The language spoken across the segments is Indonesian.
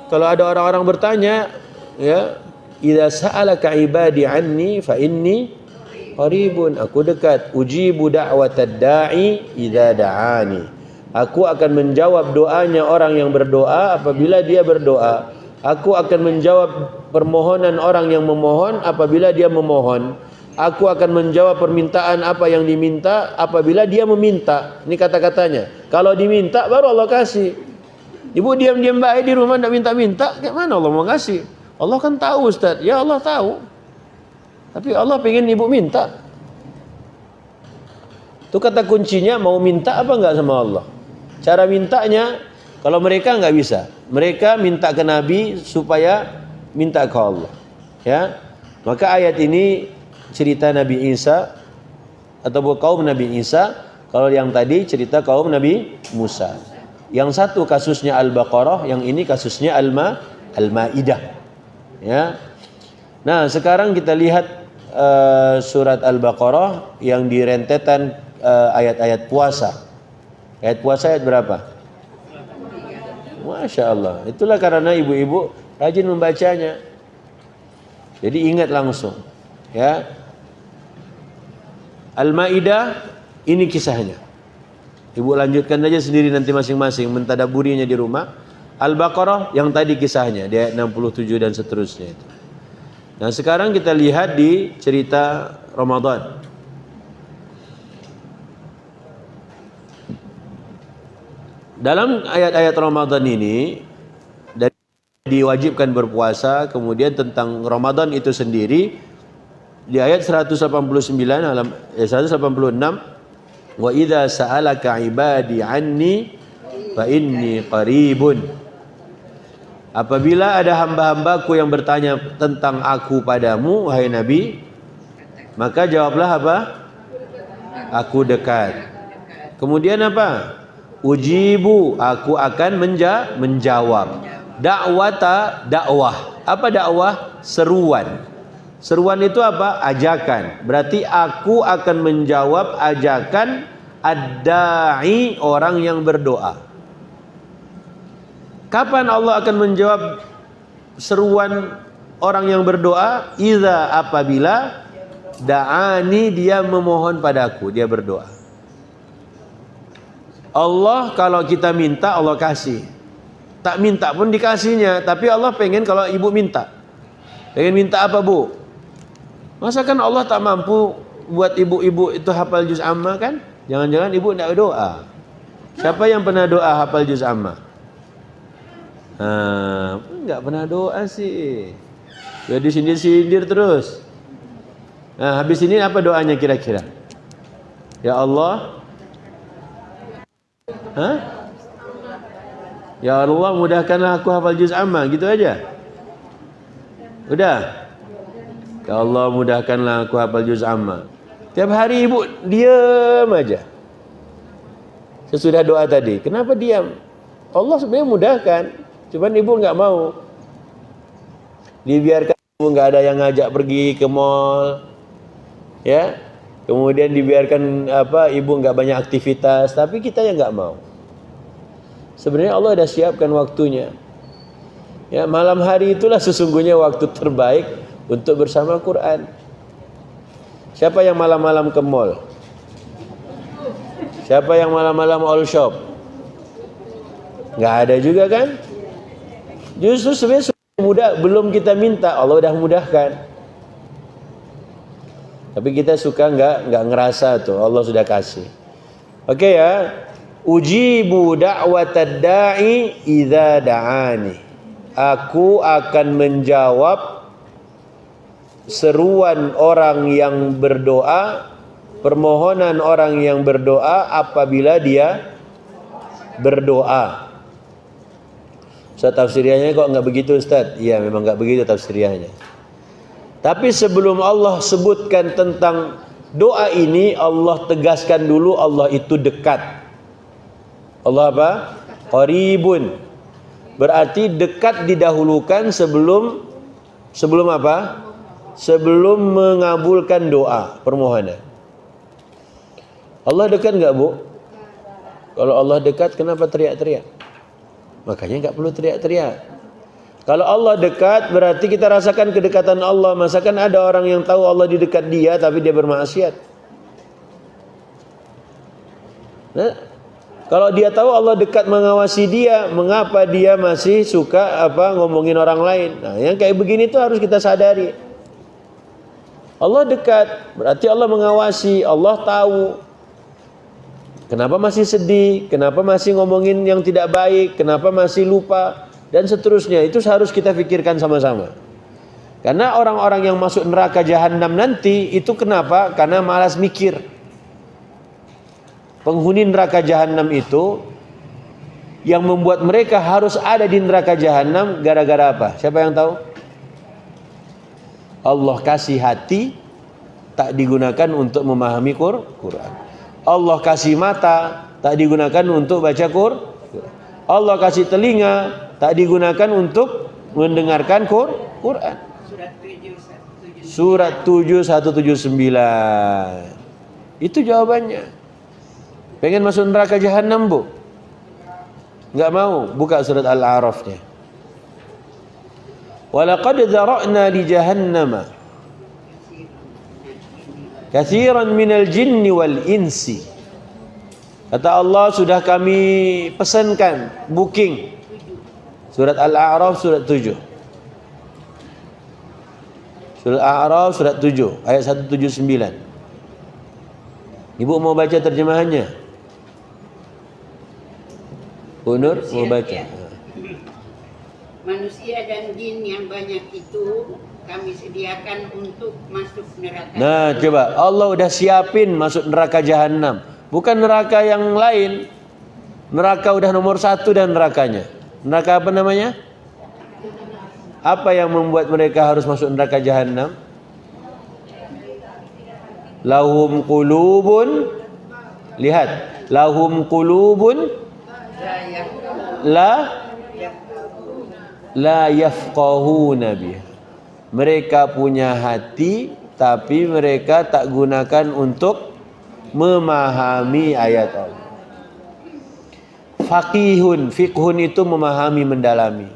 Kalau ada orang-orang bertanya, ya, idza sa'alaka ibadi anni fa inni qaribun, aku dekat. Ujibu da'watad da'i idza da'ani. Aku akan menjawab doanya orang yang berdoa apabila dia berdoa. Aku akan menjawab permohonan orang yang memohon apabila dia memohon. Aku akan menjawab permintaan apa yang diminta apabila dia meminta. Ini kata-katanya. Kalau diminta baru Allah kasih. Ibu diam-diam baik di rumah tidak minta-minta, kayak mana Allah mau kasih? Allah kan tahu, Ustaz. Ya Allah tahu. Tapi Allah pengen ibu minta. Itu kata kuncinya, mau minta apa enggak sama Allah. Cara mintanya, kalau mereka enggak bisa. Mereka minta ke Nabi supaya minta ke Allah. Ya, maka ayat ini cerita Nabi Isa atau kaum Nabi Isa. Kalau yang tadi cerita kaum Nabi Musa. Yang satu kasusnya Al-Baqarah, yang ini kasusnya Al-Maidah. Ya. Nah, sekarang kita lihat surat Al-Baqarah yang di rentetan ayat-ayat puasa. Ayat puasa ayat berapa? Masya Allah. Itulah karena ibu-ibu rajin membacanya. Jadi ingat langsung. Ya. Al-Maidah ini kisahnya. Ibu lanjutkan aja sendiri nanti masing-masing mentadaburinya di rumah. Al-Baqarah yang tadi kisahnya di ayat 67 dan seterusnya itu. Nah, sekarang kita lihat di cerita Ramadan. Dalam ayat-ayat Ramadan ini diwajibkan berpuasa, kemudian tentang Ramadan itu sendiri di ayat 186 wa idza sa'alaka ibadi anni fa inni qaribun. Apabila ada hamba-hambaku yang bertanya tentang aku padamu wahai Nabi, maka jawablah apa? Aku dekat. Kemudian apa? Ujibu, aku akan menjawab. Da'wata, dakwah. Apa dakwah? Seruan. Seruan itu apa? Ajakan. Berarti aku akan menjawab ajakan ad-da'i, orang yang berdoa. Kapan Allah akan menjawab seruan orang yang berdoa? Idza, apabila da'ani, dia memohon padaku, dia berdoa. Allah kalau kita minta Allah kasih. Tak minta pun dikasihnya. Tapi Allah pengen kalau ibu minta. Pengen minta apa, Bu? Masa kan Allah tak mampu buat ibu-ibu itu hafal juz amma kan? Jangan-jangan ibu tidak doa. Siapa yang pernah doa hafal juz amma? Enggak pernah doa sih. Jadi sindir-sindir terus. Nah, habis ini apa doanya kira-kira? Ya Allah. Ya Allah, mudahkanlah aku hafal juz amma, gitu aja. Udah. Ya Allah, mudahkanlah aku hafal juz amma. Tiap hari ibu diam aja. Sesudah doa tadi, kenapa diam? Allah sebenarnya mudahkan, cuman ibu nggak mau. Dibiarkan ibu nggak ada yang ngajak pergi ke mall, ya. Kemudian dibiarkan ibu nggak banyak aktivitas, tapi kita yang nggak mau. Sebenarnya Allah sudah siapkan waktunya. Ya, malam hari itulah sesungguhnya waktu terbaik untuk bersama Quran. Siapa yang malam-malam ke mall? Siapa yang malam-malam all shop? Nggak ada juga kan? Justru sebenarnya mudah, belum kita minta Allah udah mudahkan. Tapi kita suka nggak ngerasa tuh Allah sudah kasih. Oke ya. Ujibu da'watad da'i idza da'ani. Aku akan menjawab seruan orang yang berdoa, permohonan orang yang berdoa apabila dia berdoa. Ustaz, tafsirnya kok enggak begitu, Ustaz? Iya, memang enggak begitu tafsirnya. Tapi sebelum Allah sebutkan tentang doa ini, Allah tegaskan dulu Allah itu dekat. Allah apa? Qaribun. Berarti dekat didahulukan sebelum apa? Sebelum mengabulkan doa, permohonan. Allah dekat enggak, Bu? Kalau Allah dekat, kenapa teriak-teriak? Makanya enggak perlu teriak-teriak. Kalau Allah dekat berarti kita rasakan kedekatan Allah. Masakan ada orang yang tahu Allah di dekat dia tapi dia bermaksiat. Nah, kalau dia tahu Allah dekat mengawasi dia, mengapa dia masih suka ngomongin orang lain? Nah, yang kayak begini tuh harus kita sadari. Allah dekat, berarti Allah mengawasi, Allah tahu. Kenapa masih sedih? Kenapa masih ngomongin yang tidak baik? Kenapa masih lupa? Dan seterusnya. Itu harus kita pikirkan sama-sama. Karena orang-orang yang masuk neraka jahanam nanti itu kenapa? Karena malas mikir. Penghuni neraka jahanam itu yang membuat mereka harus ada di neraka jahanam gara-gara apa? Siapa yang tahu? Allah kasih hati tak digunakan untuk memahami Quran. Allah kasih mata tak digunakan untuk baca Quran. Allah kasih telinga tak digunakan untuk mendengarkan Quran. Surat 7 179. Itu jawabannya. Pengen masuk neraka jahanam, Bu? Enggak mau? Buka surat Al-A'rafnya. Walaqad dzara'na li jahannama katsiran minal jinni wal insi. Kata Allah, sudah kami pesankan, booking. Surat Al-A'raf surat 7. Surat Al-A'raf surat 7 ayat 179. Ibu mau baca terjemahannya? Bu Nur mau baca. Manusia dan jin yang banyak itu kami sediakan untuk masuk neraka. Nah, coba Allah udah siapin masuk neraka jahanam. Bukan neraka yang lain. Neraka udah nomor 1 dan nerakanya. Neraka apa namanya? Apa yang membuat mereka harus masuk neraka jahanam? Lahum qulubun, lihat, lahum qulubun la yafqahuna biha. Mereka punya hati tapi mereka tak gunakan untuk memahami ayat Allah. Faqihun, fiqhun itu memahami, mendalami.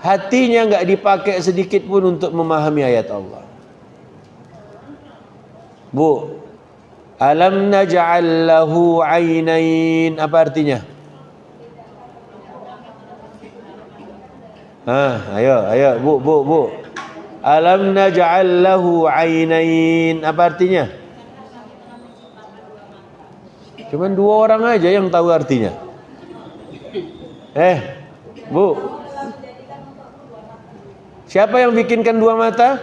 Hatinya enggak dipakai sedikit pun untuk memahami ayat Allah. Bu, alam naj'al lahu 'ainain, apa artinya? Ayo, Bu. Alam naj'al lahu 'ainain, apa artinya? Cuman 2 orang aja yang tahu artinya. Bu. Siapa yang bikinkan 2 mata?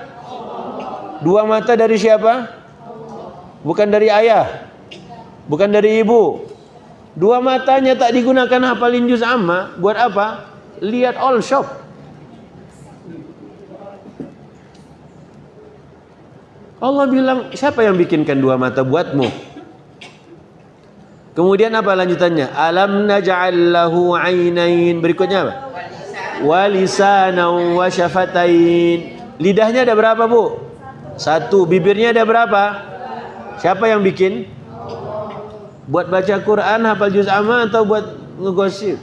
2 mata dari siapa? Bukan dari ayah. Bukan dari ibu. 2 matanya tak digunakan hafalin juz amma. Buat apa? Lihat all shop. Allah bilang, siapa yang bikinkan 2 mata buatmu? Kemudian apa lanjutannya? Alam naj'al lahu 'ainain. Berikutnya apa? Walisanan wa syafatain. Lidahnya ada berapa, Bu? 1. Bibirnya ada berapa? Siapa yang bikin? Buat baca Quran, hafal juz amma atau buat ngegosip?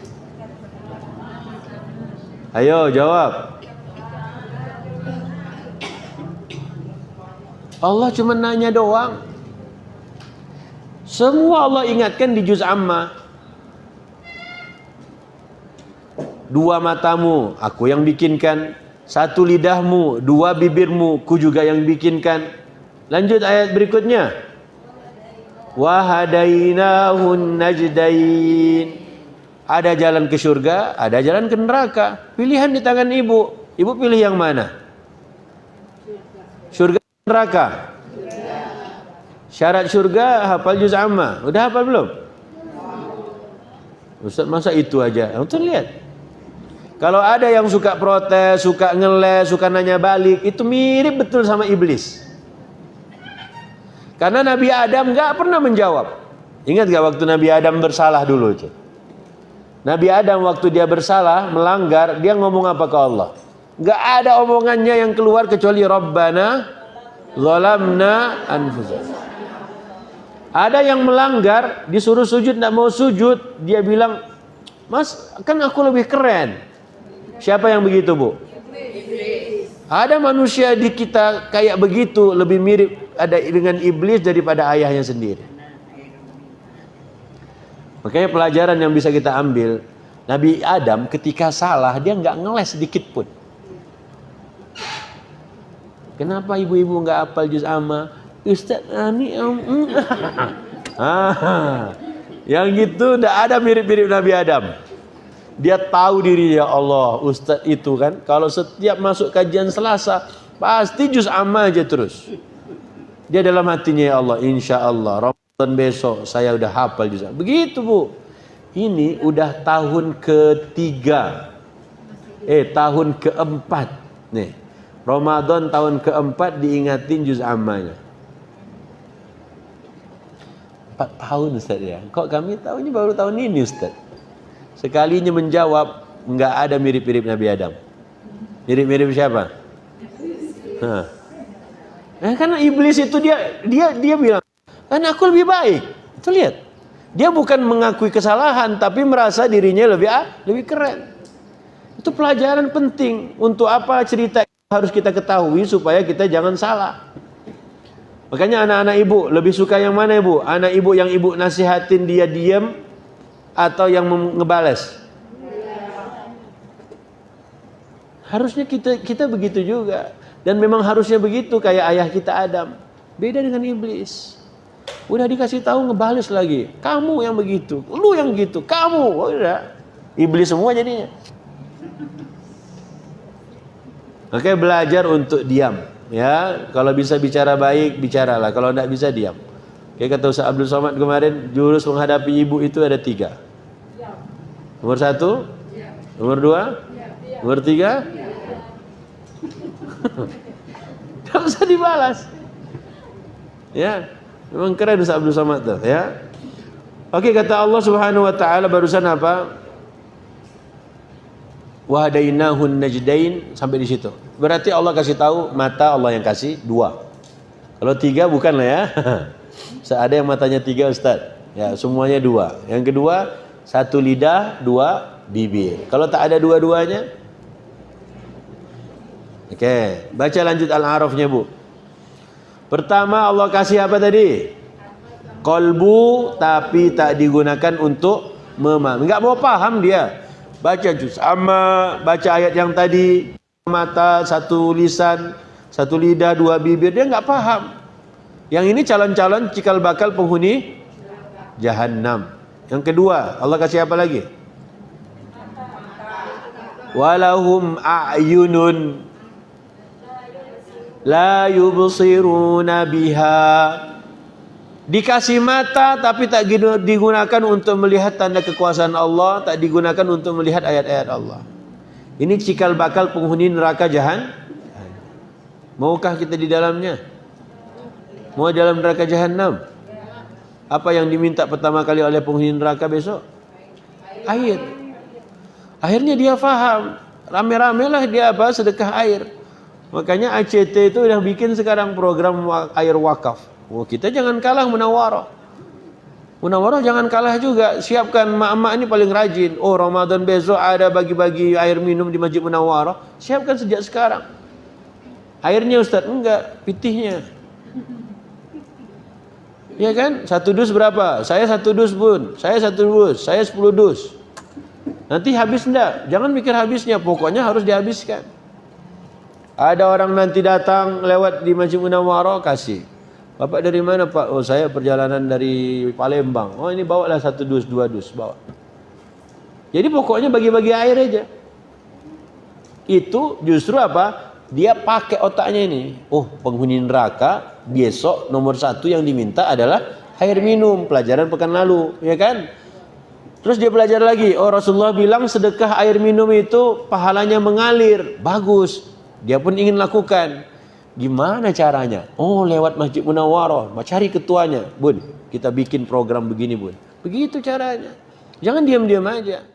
Ayo jawab. Allah cuma nanya doang. Semua Allah ingatkan di juz amma. 2 matamu, aku yang bikinkan. 1 lidahmu, 2 bibirmu, ku juga yang bikinkan. Lanjut ayat berikutnya. Wa hadainahun najdain. Ada jalan ke surga, ada jalan ke neraka. Pilihan di tangan ibu. Ibu pilih yang mana? Surga, neraka? Syarat surga hafal juz amma. Udah hafal belum? Ustaz, masa itu aja? Untuk lihat. Kalau ada yang suka protes, suka ngeles, suka nanya balik, itu mirip betul sama iblis. Karena Nabi Adam gak pernah menjawab. Ingat gak waktu Nabi Adam bersalah dulu itu? Nabi Adam waktu dia bersalah, melanggar, dia ngomong apa ke Allah? Gak ada omongannya yang keluar kecuali Rabbana zalamna anfusana. Ada yang melanggar, disuruh sujud, tidak mau sujud. Dia bilang, Mas, kan aku lebih keren. Siapa yang begitu, Bu? Ada manusia di kita kayak begitu, lebih mirip ada dengan iblis daripada ayahnya sendiri. Makanya pelajaran yang bisa kita ambil, Nabi Adam ketika salah dia nggak ngeles sedikit pun. Kenapa ibu-ibu nggak hafal juz amma? Ustaz, ini yang gitu nggak ada mirip-mirip Nabi Adam. Dia tahu diri, ya Allah, Ustaz itu kan kalau setiap masuk kajian Selasa pasti juz amma aja terus. Dia dalam hatinya, ya Allah, insya Allah Ramadan besok saya udah hafal juz amma. Begitu, Bu. Ini udah tahun ketiga, tahun keempat nih. Ramadan tahun keempat diingatin juz ammanya. 4 tahun, Ustaz ya. Kok kami tahunya baru tahun ini, Ustaz? Sekalinya menjawab, nggak ada mirip-mirip Nabi Adam. Mirip-mirip siapa? Karena iblis itu dia bilang, kan aku lebih baik. Itu lihat, dia bukan mengakui kesalahan, tapi merasa dirinya lebih keren. Itu pelajaran penting. Untuk apa cerita itu harus kita ketahui supaya kita jangan salah. Makanya anak-anak ibu lebih suka yang mana, Ibu? Anak ibu yang ibu nasihatin dia diam atau yang ngebales? Harusnya kita begitu juga. Dan memang harusnya begitu kayak ayah kita Adam. Beda dengan iblis. Udah dikasih tahu ngebales lagi. Kamu yang begitu, lu yang gitu, kamu. Udah. Iblis semua jadinya. Oke, belajar untuk diam. Ya, kalau bisa bicara baik, bicaralah. Kalau tidak bisa, diam. Kayak kata Ustaz Abdul Somad kemarin, jurus menghadapi ibu itu ada 3. Nomor 1, nomor 2, nomor 3. Tidak usah dibalas. Ya, memang keren Ustaz Abdul Somad tuh. Ya. Oke, kata Allah Subhanahu Wa Taala barusan apa? Wa hadainahun najdain, sampai di situ. Berarti Allah kasih tahu mata Allah yang kasih 2. Kalau 3 bukan lah ya. Ada yang matanya 3, Ustaz. Ya, semuanya 2. Yang kedua, 1 lidah, 2 bibir. Kalau tak ada dua-duanya, oke, baca lanjut Al-A'rafnya, Bu. Pertama Allah kasih apa tadi? Qalbu, tapi tak digunakan untuk memahami. Enggak mau paham dia. Baca juz amma, baca ayat yang tadi, mata, 1 lisan, 1 lidah, 2 bibir, dia enggak paham. Yang ini calon-calon cikal bakal penghuni Jahannam. Yang kedua, Allah kasih apa lagi? Walahum a'yunun la yubsiruna biha. Dikasih mata tapi tak digunakan untuk melihat tanda kekuasaan Allah, tak digunakan untuk melihat ayat-ayat Allah. Ini cikal bakal penghuni neraka Jahannam. Maukah kita di dalamnya? Mau dalam neraka Jahannam? Apa yang diminta pertama kali oleh penghuni neraka besok? Air. Akhirnya dia faham. Rame-ramelah dia sedekah air. Makanya ACT itu udah bikin sekarang program air wakaf. Oh, kita jangan kalah Munawarah. Munawarah jangan kalah juga. Siapkan mak-mak ini paling rajin. Oh, Ramadan besok ada bagi-bagi air minum di Masjid Munawarah. Siapkan sejak sekarang. Airnya Ustaz, enggak, pitihnya. Ya kan? 1 dus berapa? Saya 1 dus pun. Saya 1 dus. Saya 10 dus. Nanti habis enggak? Jangan mikir habisnya. Pokoknya harus dihabiskan. Ada orang nanti datang lewat di Masjid Munawarah, kasih. Bapak dari mana, Pak? Oh, saya perjalanan dari Palembang. Oh, ini bawalah 1 dus, 2 dus, bawa. Jadi pokoknya bagi-bagi air aja. Itu justru apa? Dia pakai otaknya ini. Oh, penghuni neraka besok nomor 1 yang diminta adalah air minum. Pelajaran pekan lalu, ya kan? Terus dia belajar lagi. Oh, Rasulullah bilang sedekah air minum itu pahalanya mengalir. Bagus. Dia pun ingin lakukan. Gimana caranya? Oh, lewat Masjid Munawarah. Cari ketuanya. Bun, kita bikin program begini, Bun. Begitu caranya. Jangan diam-diam aja.